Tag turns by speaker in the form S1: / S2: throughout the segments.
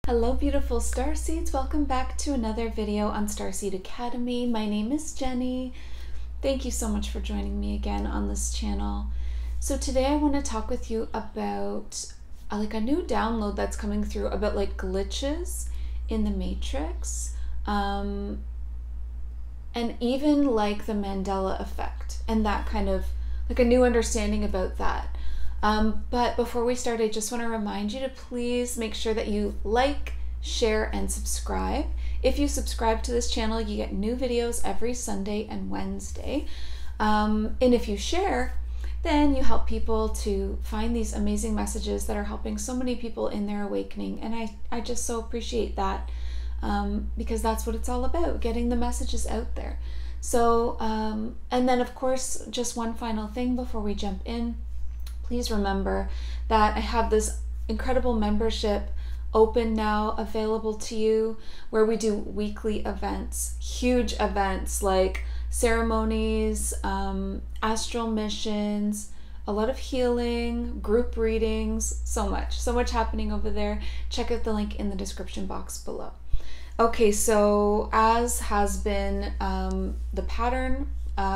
S1: Hello beautiful starseeds, welcome back to another video on Starseed Academy. My name is Jenny. Thank you so much for joining me again on this channel. So today I want to talk with you about a new download that's coming through about glitches in the Matrix, and even the Mandela effect and that kind of a new understanding about that. But before we start, I just want to remind you to please make sure that you like, share, and subscribe. If you subscribe to this channel, you get new videos every Sunday and Wednesday. And if you share, then you help people to find these amazing messages that are helping so many people in their awakening. And I just so appreciate that, because that's what it's all about, getting the messages out there. So, and then of course, just one final thing before we jump in. Please remember that I have this incredible membership open now, available to you, where we do weekly events, huge events like ceremonies, astral missions, a lot of healing, group readings, so much happening over there. Check out the link in the description box below. Okay, so as has been the pattern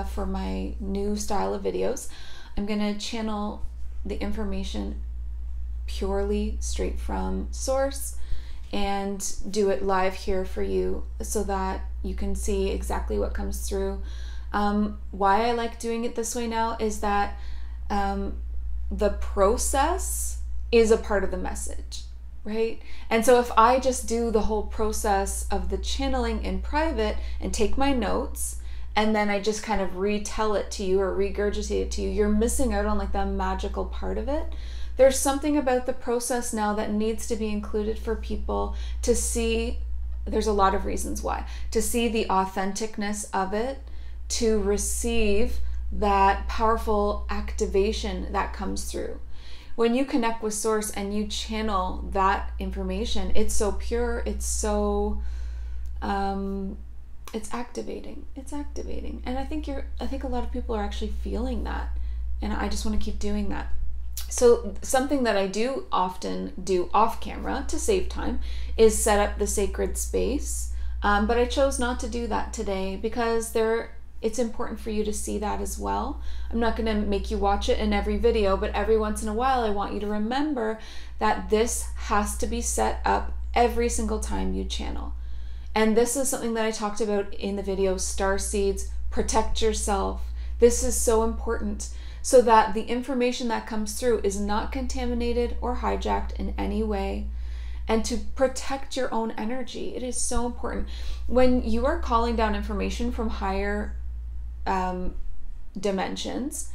S1: for my new style of videos, I'm gonna channel the information purely straight from source and do it live here for you so that you can see exactly what comes through. Why I like doing it this way now is that the process is a part of the message, right? And so if I just do the whole process of the channeling in private and take my notes, and then I just kind of retell it to you or regurgitate it to you, you're missing out on the magical part of it. There's something about the process now that needs to be included for people to see. There's a lot of reasons why. To see the authenticness of it, to receive that powerful activation that comes through. When you connect with Source and you channel that information, it's so pure, it's so it's activating. And I think a lot of people are actually feeling that, and I just want to keep doing that. So something that I do often do off camera to save time is set up the sacred space, but I chose not to do that today because it's important for you to see that as well. I'm not going to make you watch it in every video, but every once in a while I want you to remember that this has to be set up every single time you channel. And this is something that I talked about in the video, Star Seeds, protect yourself. This is so important so that the information that comes through is not contaminated or hijacked in any way. And to protect your own energy, it is so important. When you are calling down information from higher dimensions,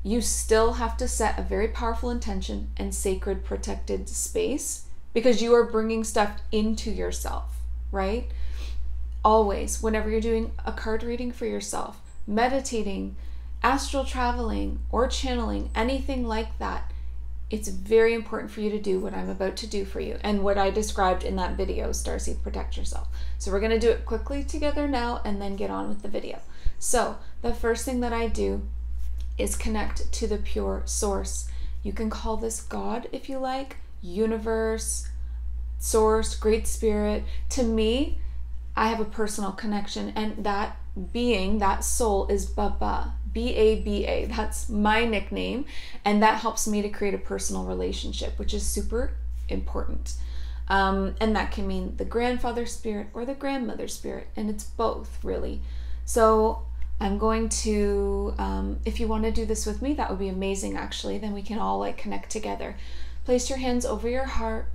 S1: you still have to set a very powerful intention and sacred protected space, because you are bringing stuff into yourself. Right? Always, whenever you're doing a card reading for yourself, meditating, astral traveling, or channeling, anything like that, it's very important for you to do what I'm about to do for you and what I described in that video, Starseed Protect Yourself. So we're going to do it quickly together now and then get on with the video. So the first thing that I do is connect to the pure source. You can call this God if you like, universe, Source, Great Spirit. To me, I have a personal connection, and that being, that soul, is Baba, B-A-B-A. That's my nickname, and that helps me to create a personal relationship, which is super important. And that can mean the grandfather spirit or the grandmother spirit, and it's both, really. So I'm going to, if you want to do this with me, that would be amazing, actually. Then we can all connect together. Place your hands over your heart.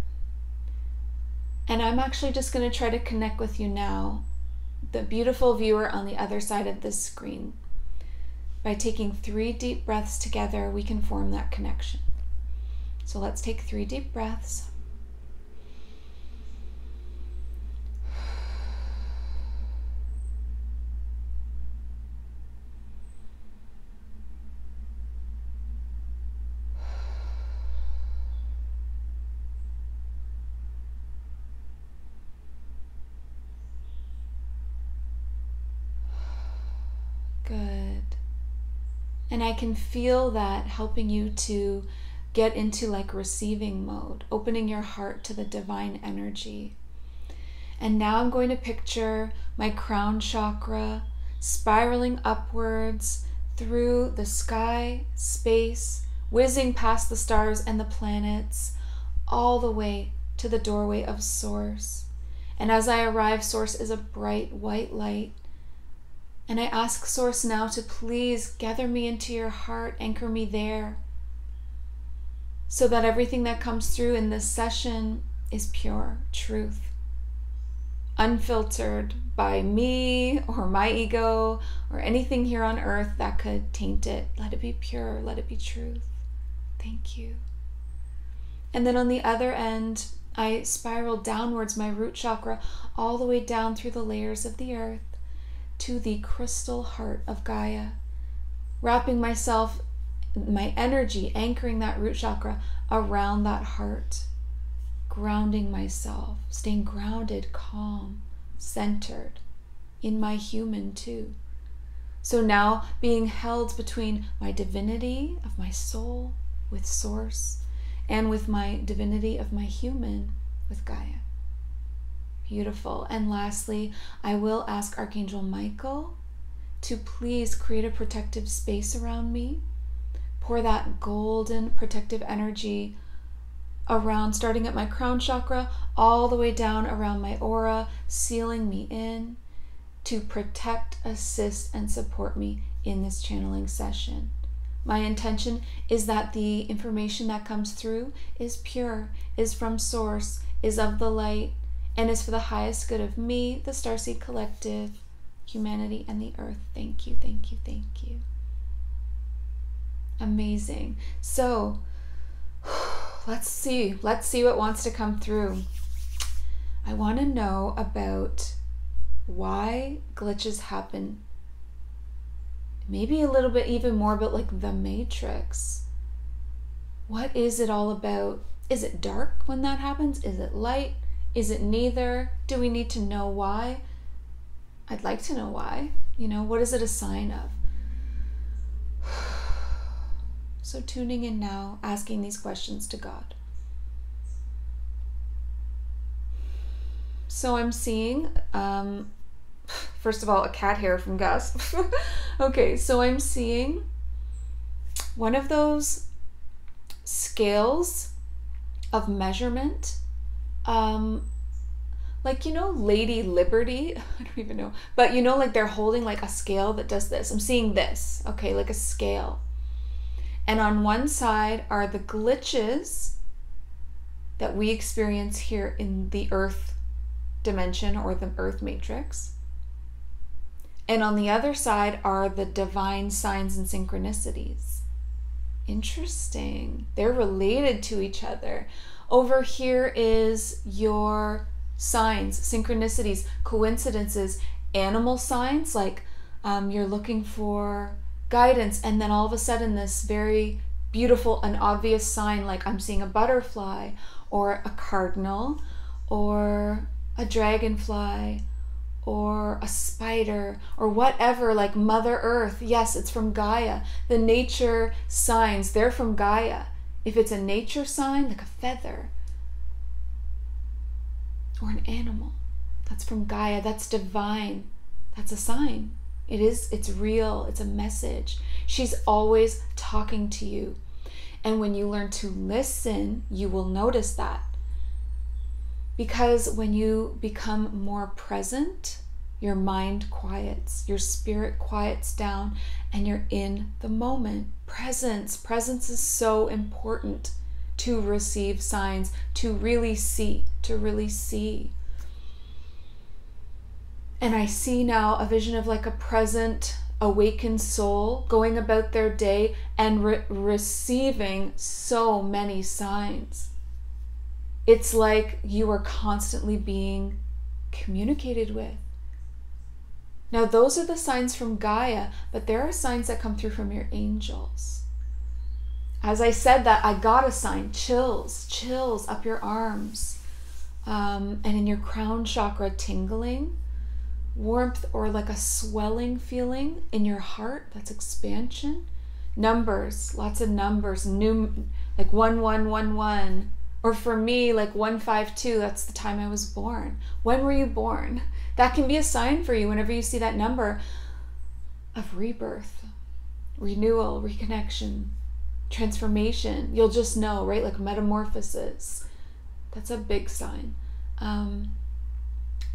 S1: And I'm actually just going to try to connect with you now, the beautiful viewer on the other side of this screen. By taking 3 deep breaths together, we can form that connection. So let's take 3 deep breaths. Good. And I can feel that helping you to get into like receiving mode, opening your heart to the divine energy. And now I'm going to picture my crown chakra spiraling upwards through the sky, space, whizzing past the stars and the planets, all the way to the doorway of Source. And as I arrive, Source is a bright white light. And I ask Source now to please gather me into your heart, anchor me there, so that everything that comes through in this session is pure truth, unfiltered by me or my ego or anything here on earth that could taint it. Let it be pure, let it be truth. Thank you. And then on the other end, I spiral downwards, my root chakra, all the way down through the layers of the earth to the crystal heart of Gaia, wrapping myself, my energy, anchoring that root chakra around that heart, grounding myself, staying grounded, calm, centered in my human too. So now being held between my divinity of my soul with Source and with my divinity of my human with Gaia. Beautiful. And lastly, I will ask Archangel Michael to please create a protective space around me. Pour that golden protective energy around, starting at my crown chakra, all the way down around my aura, sealing me in to protect, assist, and support me in this channeling session. My intention is that the information that comes through is pure, is from Source, is of the light, and is for the highest good of me, the Starseed Collective, humanity, and the earth. Thank you, thank you, thank you. Amazing. So let's see what wants to come through. I want to know about why glitches happen. Maybe a little bit even more about like the Matrix. What is it all about? Is it dark when that happens? Is it light? Is it neither? Do we need to know why? I'd like to know why. You know, what is it a sign of? So tuning in now, asking these questions to God. So I'm seeing, first of all, a cat hair from Gus. Okay, so I'm seeing one of those scales of measurement, like, you know, Lady Liberty, I don't even know, but you know, like they're holding like a scale that does this. I'm seeing this, okay, like a scale. And on one side are the glitches that we experience here in the Earth dimension or the Earth matrix. And on the other side are the divine signs and synchronicities. Interesting. They're related to each other. Over here is your signs, synchronicities, coincidences, animal signs, like you're looking for guidance, and then all of a sudden this very beautiful and obvious sign, like I'm seeing a butterfly or a cardinal or a dragonfly or a spider or whatever, like Mother Earth. Yes, it's from Gaia. The nature signs, they're from Gaia. If it's a nature sign, like a feather or an animal, that's from Gaia, that's divine, that's a sign. It's real, it's a message. She's always talking to you. And when you learn to listen, you will notice that. Because when you become more present, your mind quiets, your spirit quiets down, and you're in the moment. Presence is so important to receive signs, to really see. And I see now a vision of like a present, awakened soul going about their day and receiving so many signs. It's like you are constantly being communicated with. Now, those are the signs from Gaia, but there are signs that come through from your angels. As I said that, I got a sign, chills up your arms, and in your crown chakra, tingling, warmth or like a swelling feeling in your heart. That's expansion. Numbers, lots of numbers, like 1111. Or for me, like 152, that's the time I was born. When were you born? That can be a sign for you whenever you see that number of rebirth, renewal, reconnection, transformation. You'll just know, right? Like metamorphosis. That's a big sign.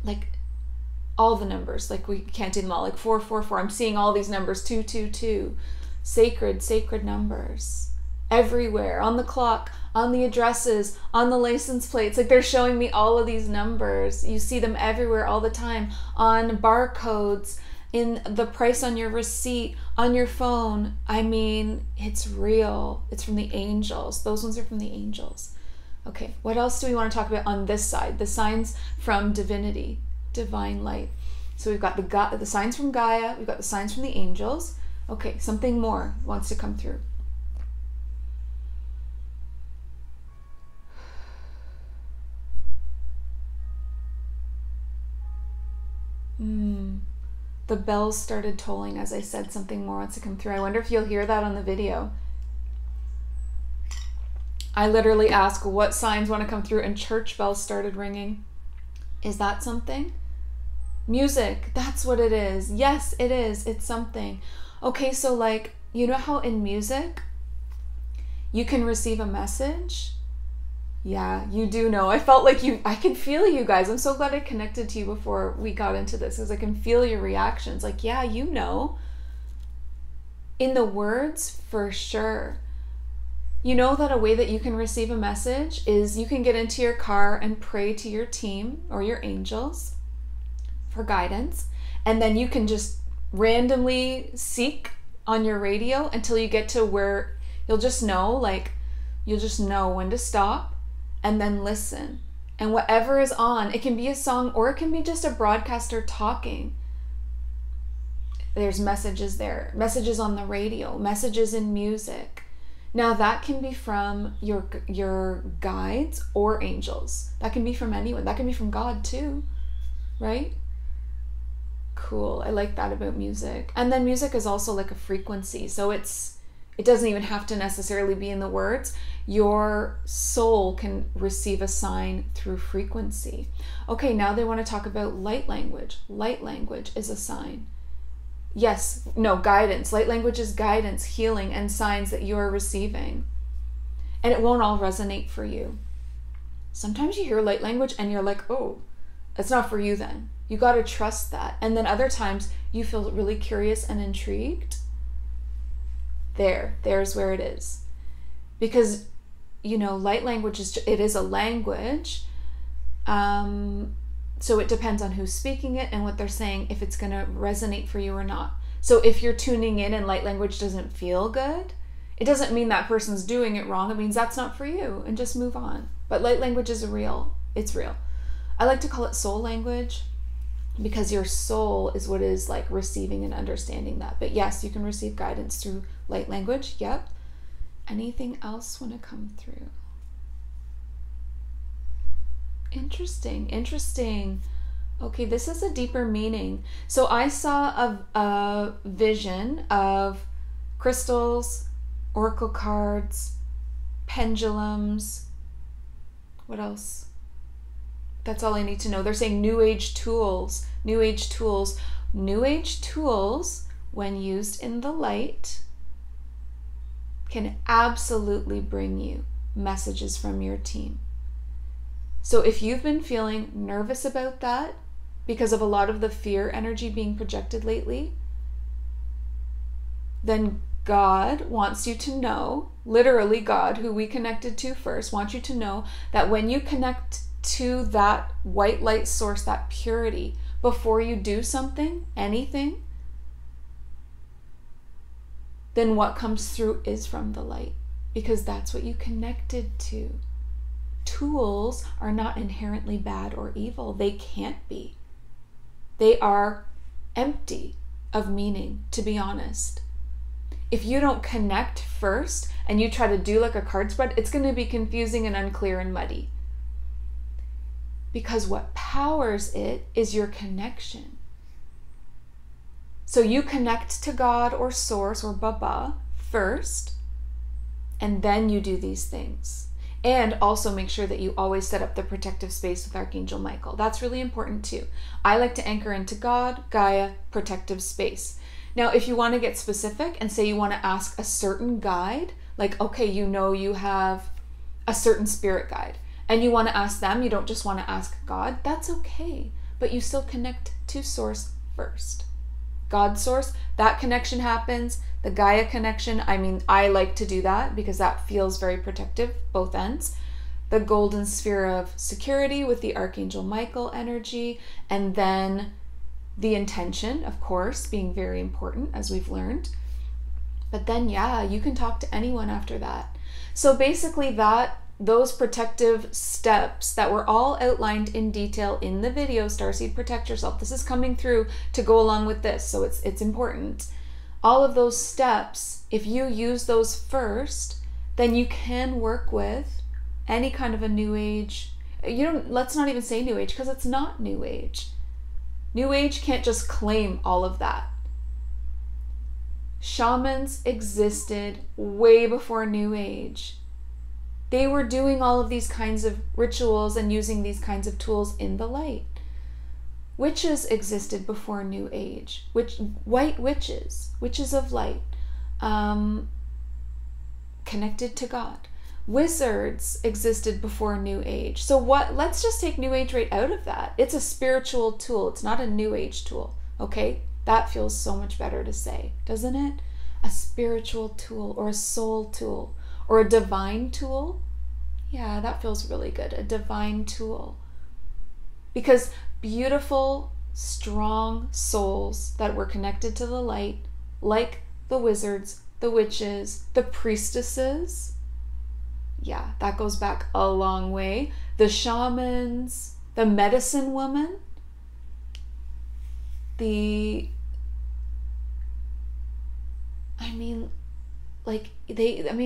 S1: Like all the numbers, like we can't do them all, like 444. I'm seeing all these numbers, 222. Sacred numbers. Everywhere, on the clock, on the addresses, on the license plates. Like they're showing me all of these numbers. You see them everywhere all the time, on barcodes, in the price on your receipt, on your phone. I mean, it's real. It's from the angels. Those ones are from the angels. Okay, what else do we want to talk about on this side? The signs from divinity, divine light. So we've got the signs from Gaia, we've got the signs from the angels. Okay, something more wants to come through. The bells started tolling as I said something more wants to come through. I wonder if you'll hear that on the video. I literally ask what signs want to come through and church bells started ringing. Is that something? Music, that's what it is. Yes, it is. It's something. Okay, so like, you know how in music you can receive a message? Yeah, you do know. I felt like I can feel you guys. I'm so glad I connected to you before we got into this, because I can feel your reactions. Like, yeah, you know. In the words, for sure. You know that a way that you can receive a message is you can get into your car and pray to your team or your angels for guidance. And then you can just randomly seek on your radio until you get to where you'll just know, like, you'll just know when to stop. And then listen. And whatever is on, it can be a song or it can be just a broadcaster talking. There's messages there, messages on the radio, messages in music. Now that can be from your guides or angels. That can be from anyone. That can be from God too, right? Cool. I like that about music. And then music is also like a frequency. So it doesn't even have to necessarily be in the words. Your soul can receive a sign through frequency. Okay, now they want to talk about light language. Light language is a sign. Yes, no, guidance. Light language is guidance, healing, and signs that you are receiving. And it won't all resonate for you. Sometimes you hear light language and you're like, oh, it's not for you then. You got to trust that. And then other times you feel really curious and intrigued. There's where it is. Because, you know, light language is a language. So it depends on who's speaking it and what they're saying, if it's going to resonate for you or not. So if you're tuning in and light language doesn't feel good, it doesn't mean that person's doing it wrong. It means that's not for you, and just move on. But light language is real. It's real. I like to call it soul language, because your soul is what is like receiving and understanding that. But yes, you can receive guidance through light language. Yep. Anything else want to come through? Interesting. Okay, this is a deeper meaning. So I saw a vision of crystals, oracle cards, pendulums. What else? That's all I need to know. They're saying New Age tools. New Age tools. New Age tools, when used in the light, can absolutely bring you messages from your team. So if you've been feeling nervous about that because of a lot of the fear energy being projected lately, then God wants you to know, literally God, who we connected to first, wants you to know that when you connect to that white light source, that purity, before you do something, anything, then what comes through is from the light, because that's what you connected to. Tools are not inherently bad or evil. They can't be. They are empty of meaning, to be honest. If you don't connect first and you try to do like a card spread, it's going to be confusing and unclear and muddy. Because what powers it is your connection. So you connect to God or Source or Baba first, and then you do these things. And also make sure that you always set up the protective space with Archangel Michael. That's really important too. I like to anchor into God, Gaia, protective space. Now, if you want to get specific and say you want to ask a certain guide, like, okay, you know you have a certain spirit guide and you want to ask them, you don't just want to ask God, that's okay. But you still connect to Source first. God Source, that connection happens. The Gaia connection, I mean, I like to do that because that feels very protective, both ends. The golden sphere of security with the Archangel Michael energy, and then the intention, of course, being very important, as we've learned. But then, yeah, you can talk to anyone after that. So basically those protective steps that were all outlined in detail in the video, Starseed Protect Yourself, this is coming through to go along with this, so it's important. All of those steps, if you use those first, then you can work with any kind of a new age. Let's not even say new age, because it's not new age. New age can't just claim all of that. Shamans existed way before new age. They were doing all of these kinds of rituals and using these kinds of tools in the light. Witches existed before New Age. White witches of light, connected to God. Wizards existed before New Age. So let's just take New Age right out of that. It's a spiritual tool. It's not a New Age tool, okay? That feels so much better to say, doesn't it? A spiritual tool or a soul tool or a divine tool. Yeah, that feels really good. A divine tool. Because beautiful, strong souls that were connected to the light, like the wizards, the witches, the priestesses, yeah, that goes back a long way. The shamans, the medicine woman,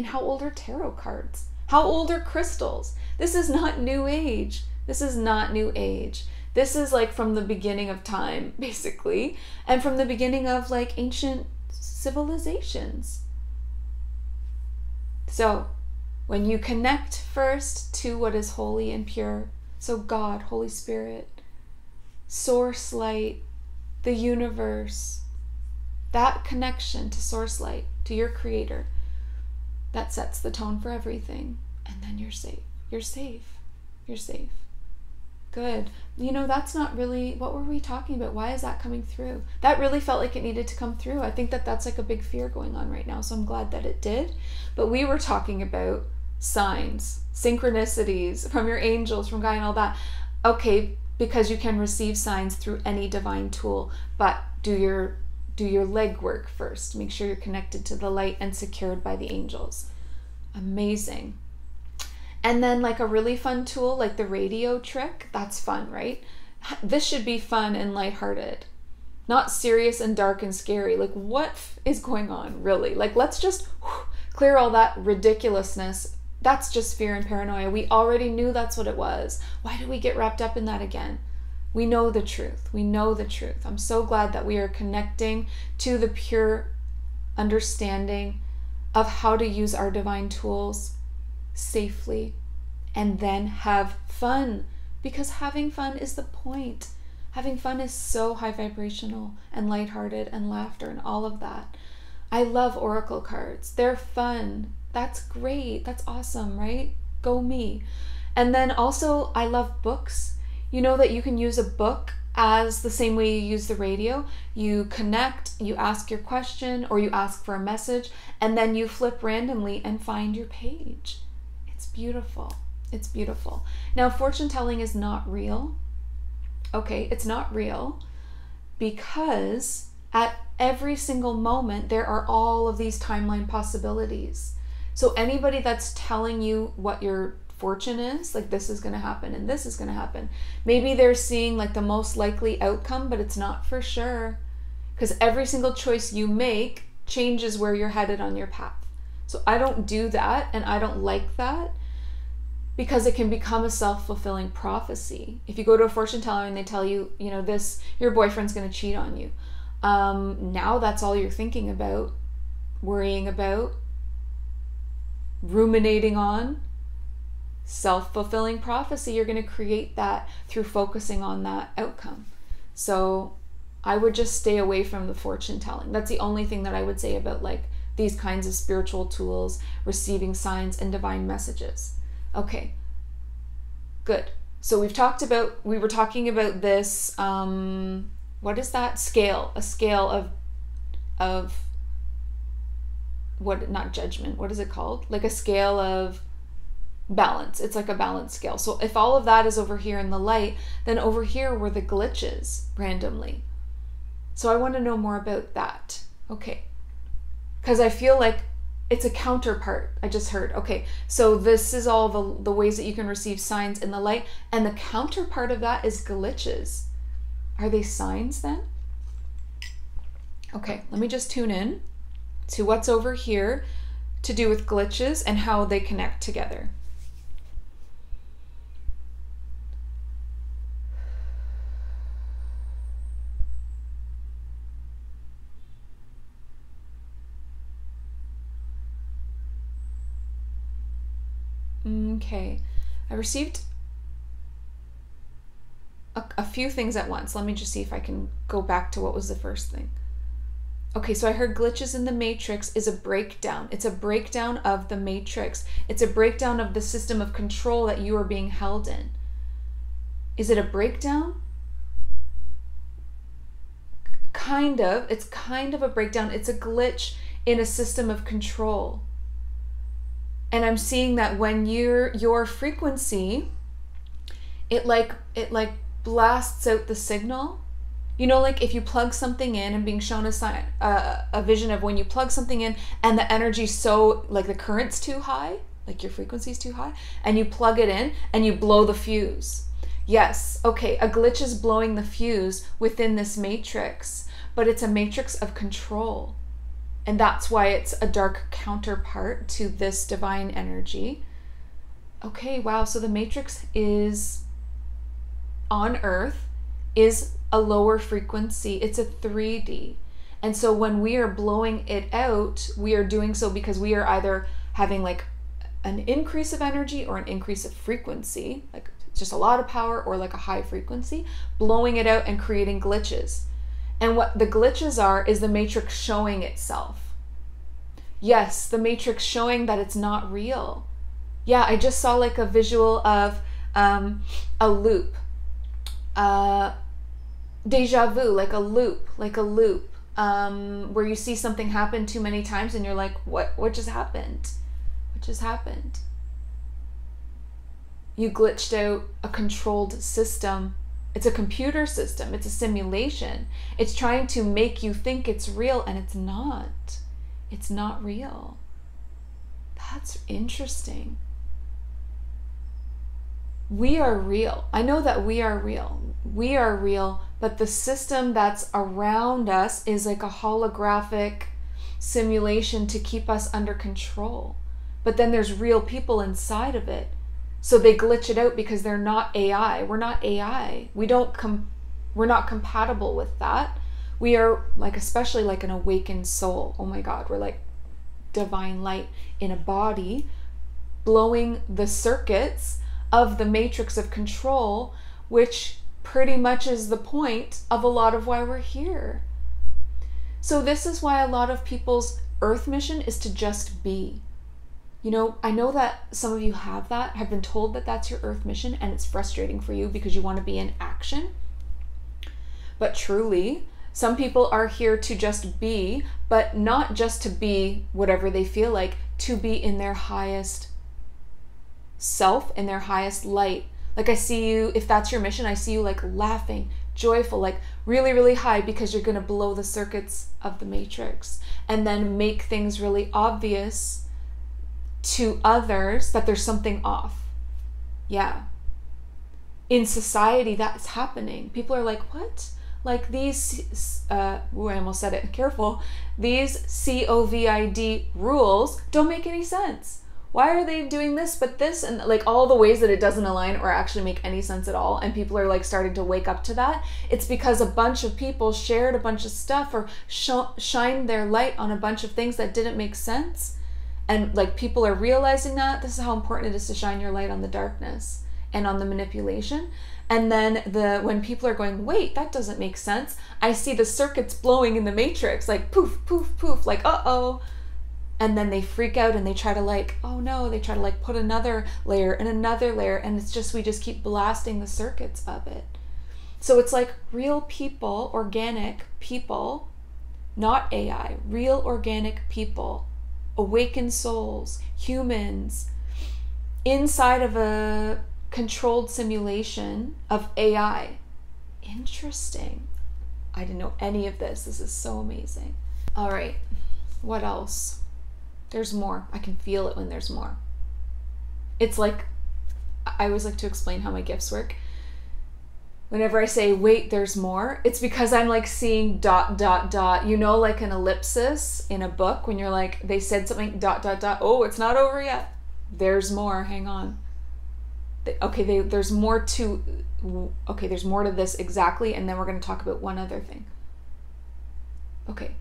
S1: how old are tarot cards? How old are crystals? This is not New Age. This is not New Age. This is like from the beginning of time, basically, and from the beginning of like ancient civilizations. So when you connect first to what is holy and pure, so God, Holy Spirit, Source Light, the universe, that connection to Source Light, to your Creator, that sets the tone for everything. And then you're safe. You're safe. You're safe. Good. That's not really, what were we talking about? Why is that coming through? That really felt like it needed to come through. I think that's like a big fear going on right now. So I'm glad that it did. But we were talking about signs, synchronicities from your angels, from Gaia and all that. Okay, because you can receive signs through any divine tool, but do your legwork first. Make sure you're connected to the light and secured by the angels. Amazing. And then like a really fun tool like the radio trick, that's fun, right? This should be fun and lighthearted, not serious and dark and scary. Like what is going on, really? Like let's just clear all that ridiculousness. That's just fear and paranoia. We already knew that's what it was. Why do we get wrapped up in that again? We know the truth. We know the truth. I'm so glad that we are connecting to the pure understanding of how to use our divine tools safely and then have fun, because having fun is the point. Having fun is so high vibrational and lighthearted and laughter and all of that. I love oracle cards. They're fun. That's great. That's awesome, right? Go me. And then also I love books. You know that you can use a book as the same way you use the radio. You connect, you ask your question or you ask for a message, and then you flip randomly and find your page. It's beautiful. It's beautiful. Now, fortune telling is not real. Okay, it's not real because at every single moment there are all of these timeline possibilities. So anybody that's telling you what your fortune is, like this is going to happen and this is going to happen, maybe they're seeing like the most likely outcome, but it's not for sure, because every single choice you make changes where you're headed on your path. So I don't do that, and I don't like that, because it can become a self-fulfilling prophecy. If you go to a fortune teller and they tell you, this, your boyfriend's going to cheat on you, now that's all you're thinking about, worrying about. ruminating on. Self-fulfilling prophecy, you're going to create that through focusing on that outcome. So I would just stay away from the fortune telling. That's the only thing that I would say about like these kinds of spiritual tools, receiving signs and divine messages. Okay, good. So we were talking about this, what is that? Scale, a scale of what, not judgment, what is it called? Like a scale of balance. It's like a balance scale. So if all of that is over here in the light, then over here were the glitches randomly. So I want to know more about that. Okay. Because I feel like it's a counterpart. I just heard. Okay. So this is all the ways that you can receive signs in the light. And the counterpart of that is glitches. Are they signs then? Okay. Let me just tune in to what's over here to do with glitches and how they connect together. Okay, I received a few things at once. Let me just see if I can go back to what was the first thing. Okay, so I heard glitches in the matrix is a breakdown. It's a breakdown of the matrix. It's a breakdown of the system of control that you are being held in. Is it a breakdown? Kind of. It's kind of a breakdown. It's a glitch in a system of control. And I'm seeing that when your frequency, it like blasts out the signal. You know, like if you plug something in and being shown a vision of when you plug something in and the energy's so, like the current's too high, like your frequency's too high, and you plug it in and you blow the fuse. Yes, okay, a glitch is blowing the fuse within this matrix, but it's a matrix of control. And that's why it's a dark counterpart to this divine energy. Okay, wow. So the matrix is on Earth, is a lower frequency. It's a 3D. And so when we are blowing it out, we are doing so because we are either having like an increase of energy or an increase of frequency, like just a lot of power or like a high frequency, blowing it out and creating glitches. And what the glitches are is the matrix showing itself. Yes, the matrix showing that it's not real. Yeah, I just saw like a visual of a loop. Deja vu, like a loop, where you see something happen too many times and you're like, what just happened? What just happened? You glitched out a controlled system. It's a computer system. It's a simulation. It's trying to make you think it's real, and it's not. It's not real. That's interesting. We are real. I know that we are real. We are real, but the system that's around us is like a holographic simulation to keep us under control. But then there's real people inside of it. So they glitch it out because they're not AI. We're not AI. We're not compatible with that. We are like, especially like an awakened soul. Oh my God, we're like divine light in a body, blowing the circuits of the matrix of control, which pretty much is the point of a lot of why we're here. So this is why a lot of people's earth mission is to just be. You know, I know that some of you have been told that that's your earth mission, and it's frustrating for you because you want to be in action. But truly, some people are here to just be, but not just to be whatever they feel like, to be in their highest self, in their highest light. Like I see you, if that's your mission, I see you like laughing, joyful, like really, really high, because you're going to blow the circuits of the matrix and then make things really obvious to others that there's something off. Yeah. In society, that's happening. People are like, what? Like these, I almost said it, careful. These COVID rules don't make any sense. Why are they doing this but this? And like all the ways that it doesn't align or actually make any sense at all. And people are like starting to wake up to that. It's because a bunch of people shared a bunch of stuff or shined their light on a bunch of things that didn't make sense. And like people are realizing that. This is how important it is to shine your light on the darkness and on the manipulation. And then when people are going, wait, that doesn't make sense, I see the circuits blowing in the matrix, like poof, poof, poof, like uh-oh. And then they freak out and they try to like, oh no, they try to like put another layer and another layer, and it's just, we just keep blasting the circuits of it. So it's like real people, organic people, not AI, real organic people, awakened souls, humans, inside of a controlled simulation of AI. Interesting. I didn't know any of this. This is so amazing. All right, what else? There's more. I can feel it when there's more. It's like, I always like to explain how my gifts work. Whenever I say, wait, there's more, it's because I'm like seeing dot, dot, dot, you know, like an ellipsis in a book when you're like, they said something, dot, dot, dot, oh, it's not over yet. There's more, hang on. Okay, there's more to this exactly, and then we're going to talk about one other thing. Okay.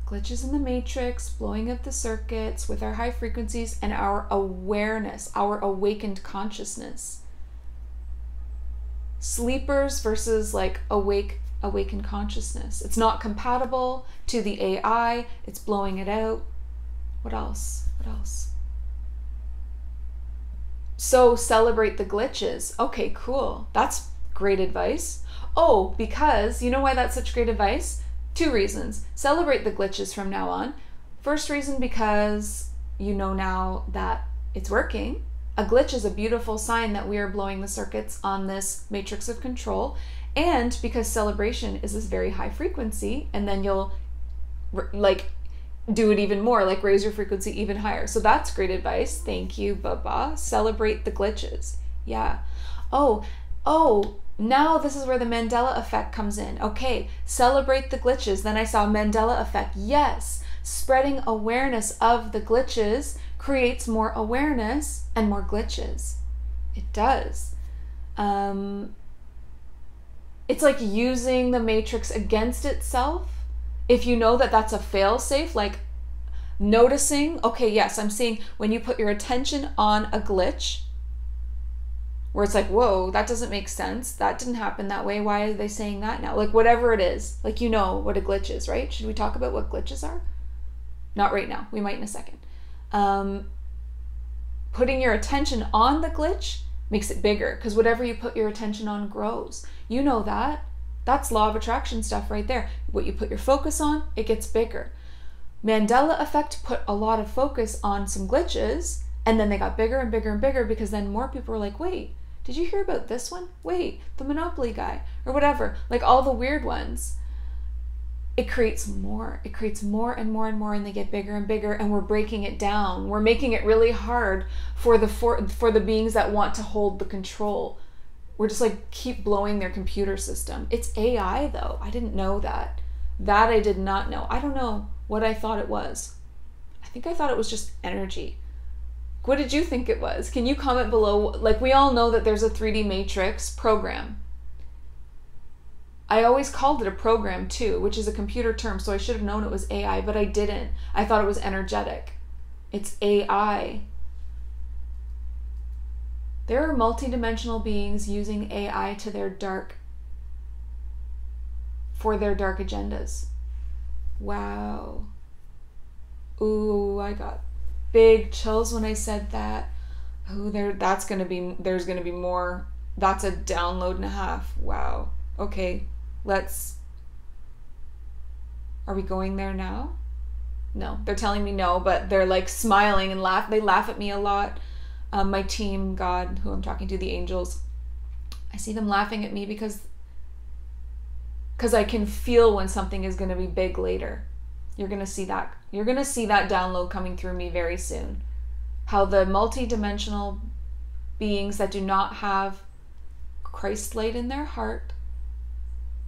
S1: Glitches in the matrix, blowing up the circuits with our high frequencies and our awareness, our awakened consciousness. Sleepers versus like awakened consciousness. It's not compatible to the AI. It's blowing it out. What else? What else? So celebrate the glitches. Okay, cool. That's great advice. Oh, because you know why that's such great advice? 2 reasons. Celebrate the glitches from now on. First reason, because you know now that it's working. A glitch is a beautiful sign that we are blowing the circuits on this matrix of control. And because celebration is this very high frequency, and then you'll like do it even more, like raise your frequency even higher. So that's great advice. Thank you, Baba. Celebrate the glitches. Yeah. Oh, now this is where the Mandela effect comes in. Okay, celebrate the glitches. Then I saw Mandela effect. Yes, spreading awareness of the glitches creates more awareness and more glitches. It does. It's like using the matrix against itself. If you know that that's a fail-safe, like noticing, okay, yes, I'm seeing when you put your attention on a glitch, where it's like, whoa, that doesn't make sense. That didn't happen that way. Why are they saying that now? Like whatever it is, like you know what a glitch is, right? Should we talk about what glitches are? Not right now. We might in a second. Putting your attention on the glitch makes it bigger, because whatever you put your attention on grows. You know that. That's law of attraction stuff right there. What you put your focus on, it gets bigger. Mandela effect put a lot of focus on some glitches, and then they got bigger and bigger and bigger, because then more people were like, wait, did you hear about this one? Wait, the Monopoly guy, or whatever, like all the weird ones. It creates more. It creates more and more and more, and they get bigger and bigger, and we're breaking it down. We're making it really hard for the beings that want to hold the control. We're just like keep blowing their computer system. It's AI though. I didn't know that. That I did not know. I don't know what I thought it was. I think I thought it was just energy. What did you think it was? Can you comment below? Like, we all know that there's a 3D matrix program. I always called it a program too, which is a computer term, so I should have known it was AI, but I didn't. I thought it was energetic. It's AI. There are multidimensional beings using AI to for their dark agendas. Wow. Ooh, I got big chills when I said that. Ooh, there's gonna be more. That's a download and a half. Wow. Okay, are we going there now? No, they're telling me no, but they're like smiling and they laugh at me a lot. My team, God, who I'm talking to, the angels, I see them laughing at me because I can feel when something is going to be big later. You're going to see that. You're going to see that download coming through me very soon. How the multidimensional beings that do not have Christ light in their heart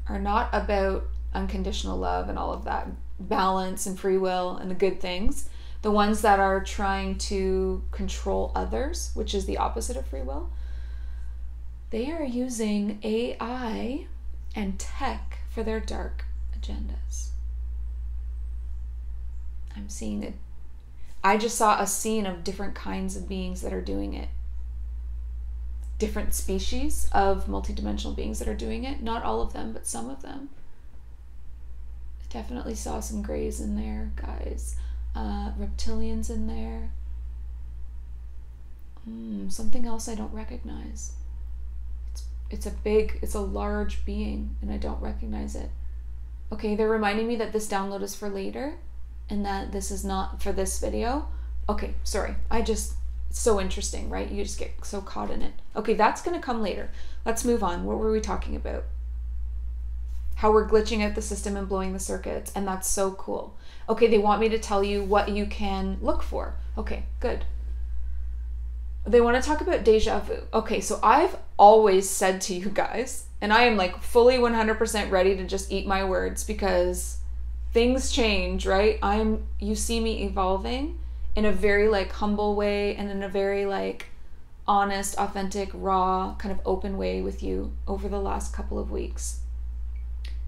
S1: are not about unconditional love and all of that, balance and free will and the good things. The ones that are trying to control others, which is the opposite of free will, they are using AI and tech for their dark agendas. I'm seeing it. I just saw a scene of different kinds of beings that are doing it. Different species of multidimensional beings that are doing it. Not all of them, but some of them. I definitely saw some grays in there, guys. Reptilians in there. Something else I don't recognize. It's a large being, and I don't recognize it. Okay, they're reminding me that this download is for later, and that this is not for this video. Okay, sorry. It's so interesting, right? You just get so caught in it. Okay, that's gonna come later. Let's move on. What were we talking about? How we're glitching out the system and blowing the circuits, and that's so cool. Okay, they want me to tell you what you can look for. Okay, good. They want to talk about deja vu. Okay, so I've always said to you guys, and I am like fully 100% ready to just eat my words because things change, right? You see me evolving in a very like humble way and in a very like honest, authentic, raw, kind of open way with you over the last couple of weeks.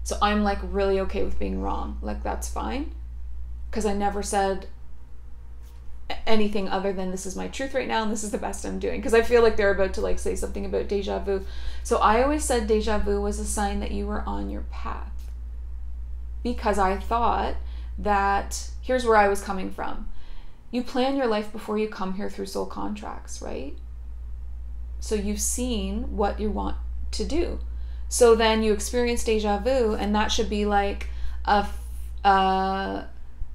S1: So I'm like really okay with being wrong. Like that's fine. Because I never said anything other than this is my truth right now and this is the best I'm doing, because I feel like they're about to like say something about deja vu. So I always said deja vu was a sign that you were on your path, because I thought that here's where I was coming from. You plan your life before you come here through soul contracts, right? So you've seen what you want to do, so then you experience deja vu, and that should be like a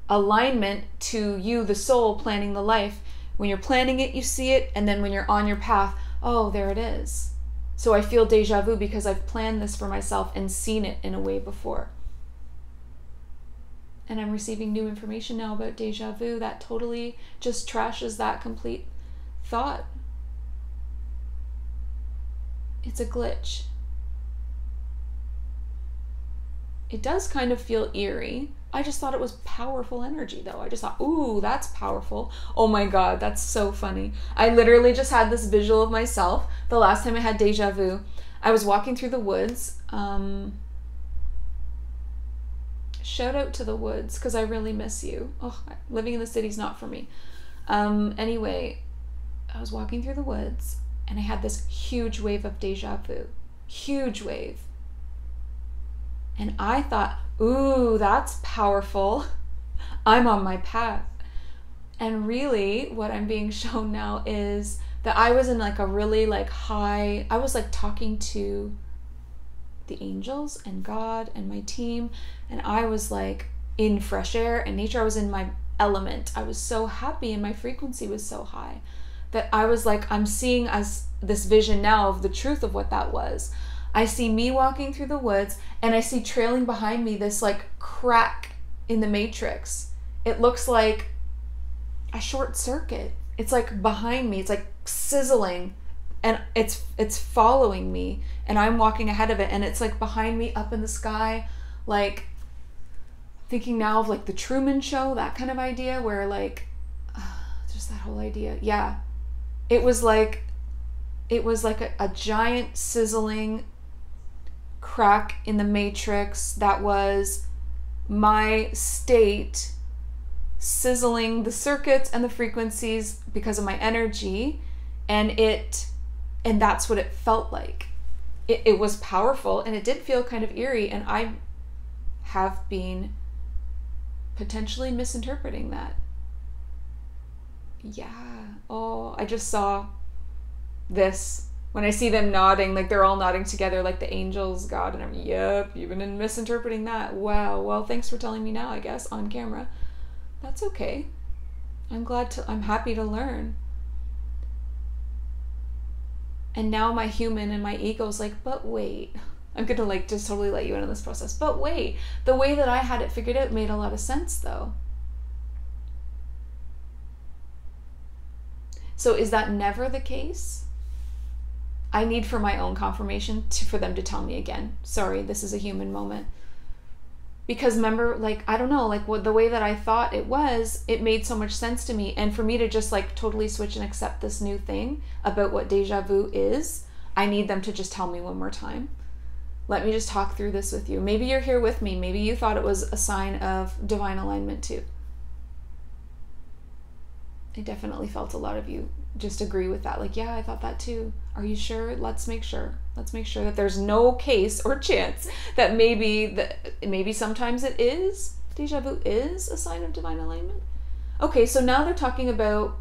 S1: alignment to you, the soul, planning the life. When you're planning it, you see it, and then when you're on your path, oh, there it is. So I feel deja vu because I've planned this for myself and seen it in a way before. And I'm receiving new information now about deja vu that totally just trashes that complete thought. It's a glitch. It does kind of feel eerie. I just thought it was powerful energy though. I just thought, ooh, that's powerful. Oh my God, that's so funny. I literally just had this visual of myself. The last time I had deja vu, I was walking through the woods. Shout out to the woods, because I really miss you. Oh, living in the city's not for me. Anyway, I was walking through the woods and I had this huge wave of deja vu. Huge wave. And I thought, ooh, that's powerful. I'm on my path. And really what I'm being shown now is that I was in like a really like high, I was like talking to the angels and God and my team, and I was like in fresh air and nature. I was in my element. I was so happy and my frequency was so high that I was like, I'm seeing as this vision now of the truth of what that was. I see me walking through the woods, and I see trailing behind me this like crack in the matrix. It looks like a short circuit. It's like behind me. It's like sizzling, and it's following me, and I'm walking ahead of it, and it's like behind me up in the sky. Like thinking now of like the Truman Show, that kind of idea, where like just that whole idea. Yeah, it was like a giant sizzling crack in the matrix that was my state, sizzling the circuits and the frequencies because of my energy, and that's what it felt like. It was powerful, and it did feel kind of eerie, and I have been potentially misinterpreting that. Yeah. Oh, I just saw this. When I see them nodding, like they're all nodding together like the angels, God, and I'm, yep, you've been misinterpreting that. Wow. Well, thanks for telling me now, I guess, on camera. That's okay. I'm happy to learn. And now my human and my ego's like, but wait, I'm gonna like just totally let you in on this process. But wait, the way that I had it figured out made a lot of sense though. So is that never the case? I need for my own confirmation for them to tell me again. Sorry, this is a human moment. Because remember, like, I don't know, like the way that I thought it made so much sense to me. And for me to just like totally switch and accept this new thing about what deja vu is, I need them to just tell me one more time. Let me just talk through this with you. Maybe you're here with me. Maybe you thought it was a sign of divine alignment too. I definitely felt a lot of you just agree with that. Like, yeah, I thought that too. Are you sure? Let's make sure. Let's make sure that there's no case or chance that maybe sometimes it is. Deja vu is a sign of divine alignment. Okay, so now they're talking about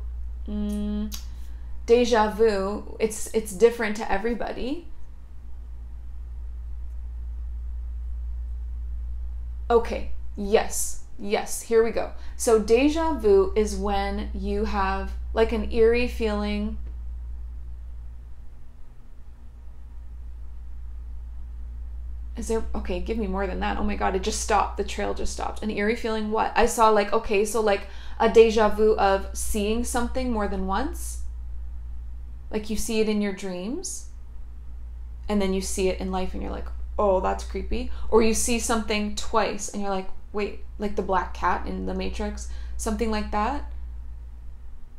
S1: deja vu. It's different to everybody. Okay, yes, here we go. So deja vu is when you have like an eerie feeling. Is there, okay, give me more than that. Oh my God, it just stopped. The trail just stopped. An eerie feeling what? I saw like, okay, so like a deja vu of seeing something more than once. Like you see it in your dreams and then you see it in life and you're like, oh, that's creepy. Or you see something twice and you're like, wait, like the black cat in the Matrix, something like that.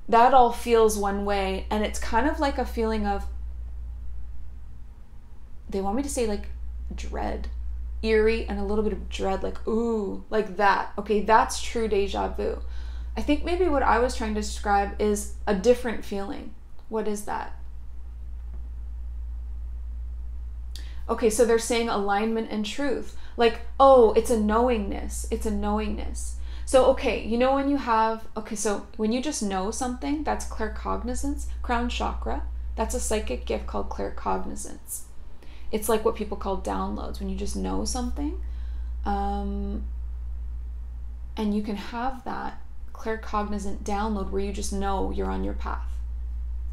S1: That all feels one way, and it's kind of like a feeling of, they want me to say like dread, eerie, and a little bit of dread, like ooh, like that. Okay, that's true deja vu. I think maybe what I was trying to describe is a different feeling. What is that? Okay, so they're saying alignment and truth. Like, oh, it's a knowingness. It's a knowingness. So, okay, you know when you have, okay, so when you just know something, that's claircognizance, crown chakra. That's a psychic gift called claircognizance. It's like what people call downloads, when you just know something. And you can have that claircognizant download where you just know you're on your path.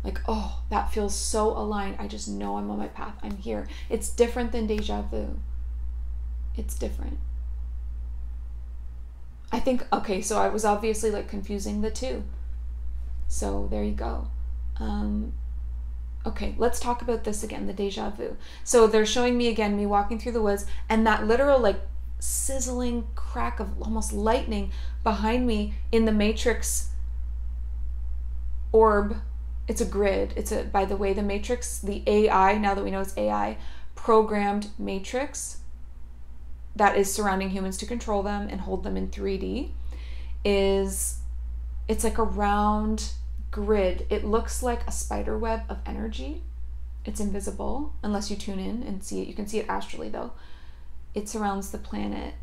S1: Like, oh, that feels so aligned. I just know I'm on my path. I'm here. It's different than deja vu. It's different. I think, okay, so I was obviously like confusing the two. So there you go. Okay, let's talk about this again, the deja vu. So they're showing me again, me walking through the woods, and that literal like sizzling crack of almost lightning behind me in the Matrix orb. It's a grid. It's a, by the way, the Matrix, the AI, now that we know it's AI, programmed Matrix that is surrounding humans to control them and hold them in 3D it's like a round grid. It looks like a spider web of energy. It's invisible unless you tune in and see it. You can see it astrally though. It surrounds the planet.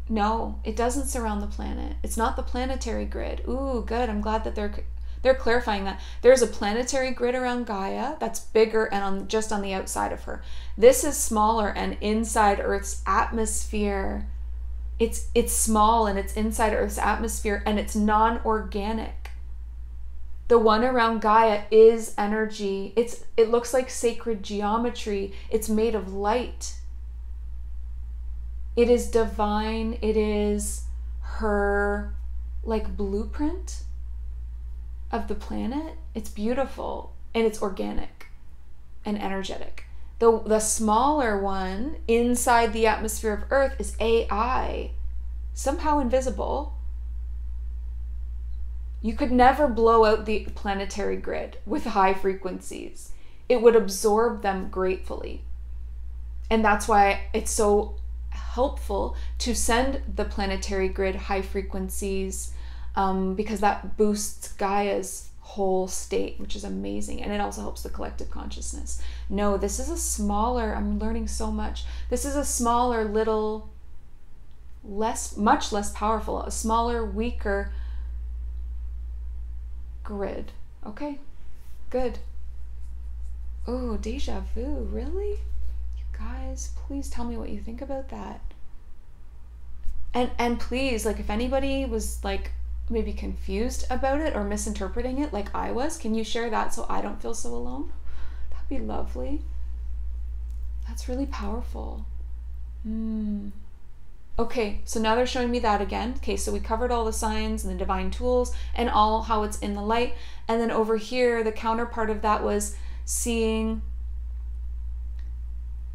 S1: No, it doesn't surround the planet. It's not the planetary grid. Ooh, good. I'm glad that they're clarifying that. There's a planetary grid around Gaia that's bigger and just on the outside of her. This is smaller and inside Earth's atmosphere. It's small and it's inside Earth's atmosphere and it's non-organic. The one around Gaia is energy. It looks like sacred geometry. It's made of light. It is divine. It is her like blueprint of the planet. It's beautiful and it's organic and energetic. The smaller one inside the atmosphere of Earth is AI, somehow invisible. You could never blow out the planetary grid with high frequencies. It would absorb them gratefully. And that's why it's so helpful to send the planetary grid high frequencies, because that boosts Gaia's whole state, which is amazing. And it also helps the collective consciousness. No, this is a smaller, I'm learning so much. This is a smaller, little, much less powerful, a smaller, weaker grid. Okay, good. Oh, deja vu, really? Guys, please tell me what you think about that. And please, like, if anybody was like maybe confused about it or misinterpreting it like I was, can you share that so I don't feel so alone? That'd be lovely. That's really powerful. Okay, so now they're showing me that again. Okay, so we covered all the signs and the divine tools and all how it's in the light. And then over here, the counterpart of that was seeing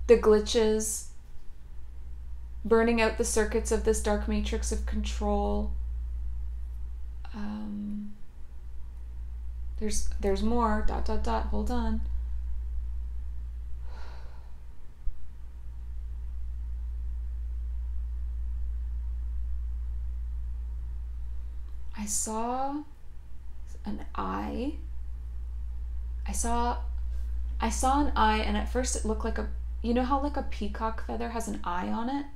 S1: the glitches, burning out the circuits of this dark matrix of control. There's more, ... hold on. saw an eye. I saw an eye, and at first it looked like a, you know how like a peacock feather has an eye on it?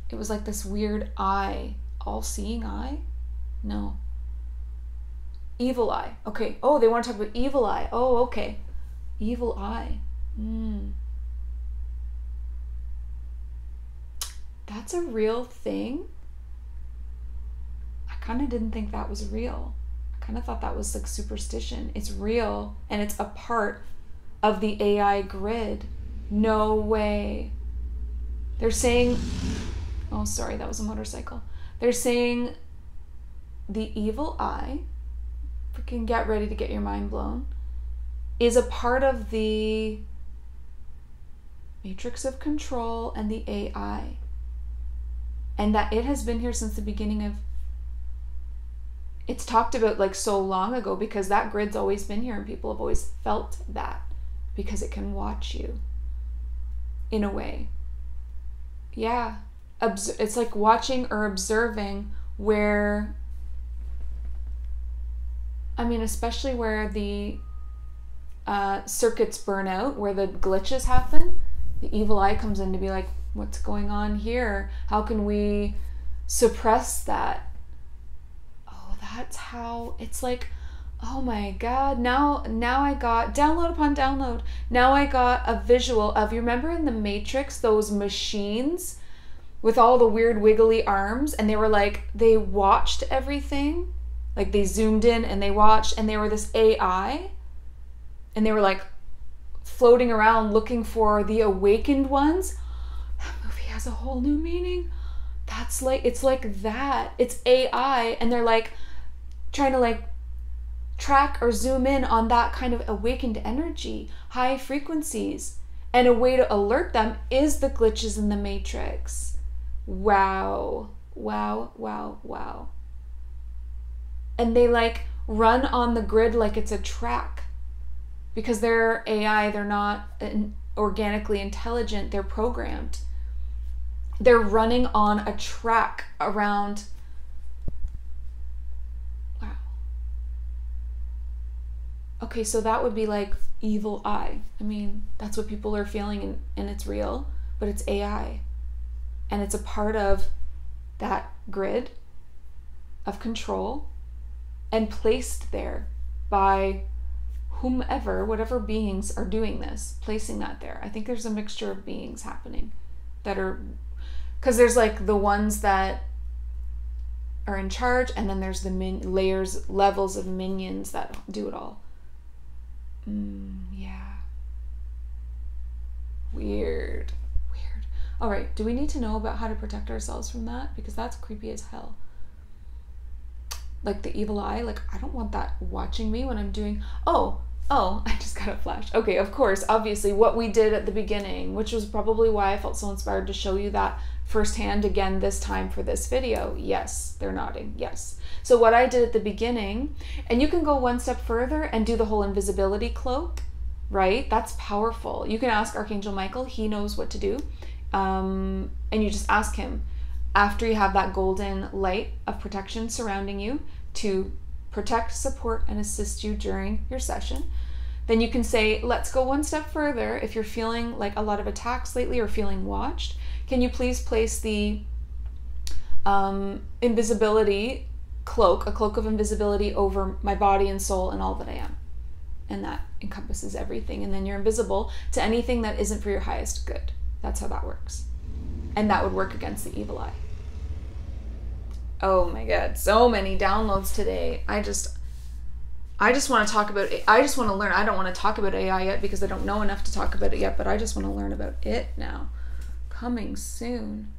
S1: It was like this weird eye, all-seeing eye? No. Evil eye. Okay. Oh, they want to talk about evil eye. Oh, okay. Evil eye. That's a real thing? I kind of didn't think that was real. I kind of thought that was like superstition. It's real, and it's a part of the AI grid. No way. They're saying, oh, sorry, that was a motorcycle. They're saying the evil eye, freaking get ready to get your mind blown, is a part of the matrix of control and the AI. And that it has been here since the beginning of, it's talked about like so long ago, because that grid's always been here and people have always felt that, because it can watch you in a way. Yeah. It's like watching or observing where, I mean, especially where the circuits burn out, where the glitches happen, the evil eye comes in to be like, what's going on here? How can we suppress that? Oh, that's how, it's like, oh my God, now I got, download upon download, now I got a visual of, you remember in the Matrix, those machines with all the weird wiggly arms, and they were like, they watched everything, like they zoomed in and they watched, and they were this AI, and they were like floating around looking for the awakened ones. That movie has a whole new meaning. That's like, it's like that. It's AI, and they're like trying to like track or zoom in on that kind of awakened energy, high frequencies. And a way to alert them is the glitches in the Matrix. Wow. Wow, wow, wow. And they like run on the grid like it's a track. Because they're AI, they're not organically intelligent, they're programmed. They're running on a track around. Wow. Okay, so that would be like evil eye. I mean, that's what people are feeling, and it's real, but it's AI. And it's a part of that grid of control and placed there by whomever, whatever beings are doing this, placing that there. I think there's a mixture of beings happening that are, because there's like the ones that are in charge, and then there's the levels of minions that do it all. Yeah. Weird. All right, do we need to know about how to protect ourselves from that? Because that's creepy as hell. Like the evil eye, like I don't want that watching me when I'm doing, oh, I just got a flash. Okay, of course, obviously what we did at the beginning, which was probably why I felt so inspired to show you that firsthand again this time for this video. Yes, they're nodding, yes. So what I did at the beginning, and you can go one step further and do the whole invisibility cloak, right? That's powerful. You can ask Archangel Michael, he knows what to do. And you just ask him, after you have that golden light of protection surrounding you, to protect, support, and assist you during your session. Then you can say, let's go one step further. If you're feeling like a lot of attacks lately or feeling watched, can you please place the invisibility cloak, a cloak of invisibility over my body and soul and all that I am. And that encompasses everything. And then you're invisible to anything that isn't for your highest good. That's how that works. And that would work against the evil eye. Oh my God, so many downloads today. I just want to talk about it. I just want to learn. I don't want to talk about AI yet because I don't know enough to talk about it yet, but I just want to learn about it now. Coming soon.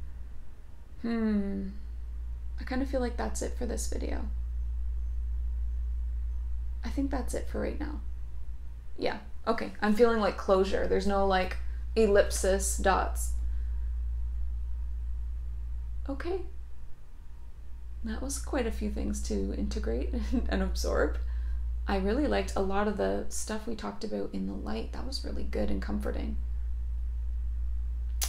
S1: I kind of feel like that's it for this video. I think that's it for right now. Yeah, okay. I'm feeling like closure. There's no like ellipsis, dots. Okay. That was quite a few things to integrate and absorb. I really liked a lot of the stuff we talked about in the light. That was really good and comforting.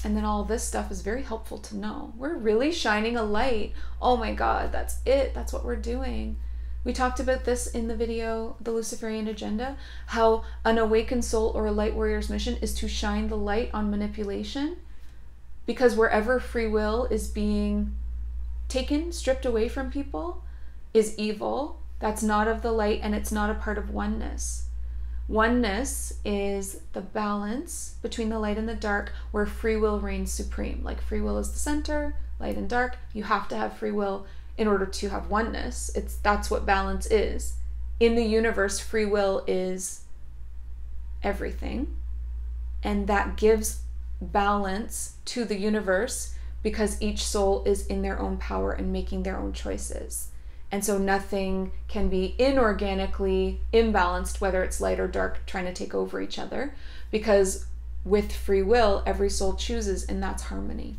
S1: And then all this stuff is very helpful to know. We're really shining a light. Oh my God, that's it. That's what we're doing. We talked about this in the video, The Luciferian Agenda, how an awakened soul or a light warrior's mission is to shine the light on manipulation, because wherever free will is being taken, stripped away from people, is evil. That's not of the light, and it's not a part of oneness. Oneness is the balance between the light and the dark, where free will reigns supreme. Like free will is the center, light and dark. You have to have free will in order to have oneness. That's what balance is. In the universe, free will is everything, and that gives balance to the universe because each soul is in their own power and making their own choices. And so nothing can be inorganically imbalanced, whether it's light or dark trying to take over each other, because with free will, every soul chooses, and that's harmony.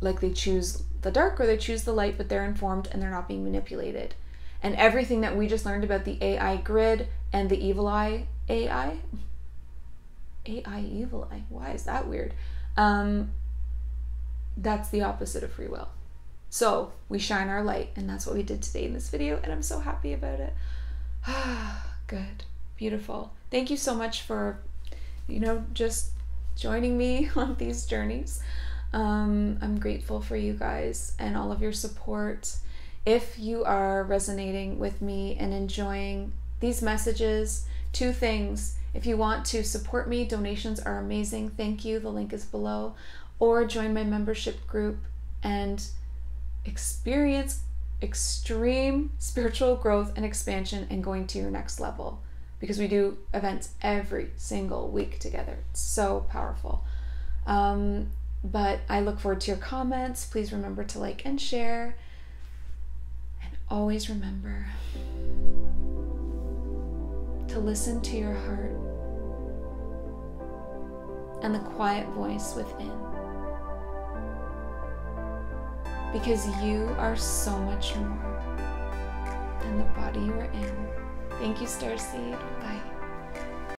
S1: Like they choose the dark or they choose the light, but they're informed and they're not being manipulated. And everything that we just learned about the AI grid and the evil eye AI evil eye, why is that weird? That's the opposite of free will. So we shine our light, and that's what we did today in this video, and I'm so happy about it. Good, beautiful. Thank you so much for, just joining me on these journeys. I'm grateful for you guys and all of your support. If you are resonating with me and enjoying these messages, 2 things. If you want to support me, donations are amazing. Thank you. The link is below. Or join my membership group and experience extreme spiritual growth and expansion and going to your next level, because we do events every single week together. It's so powerful. But I look forward to your comments. Please remember to like and share. And always remember to listen to your heart and the quiet voice within. Because you are so much more than the body you are in. Thank you, Starseed. Bye.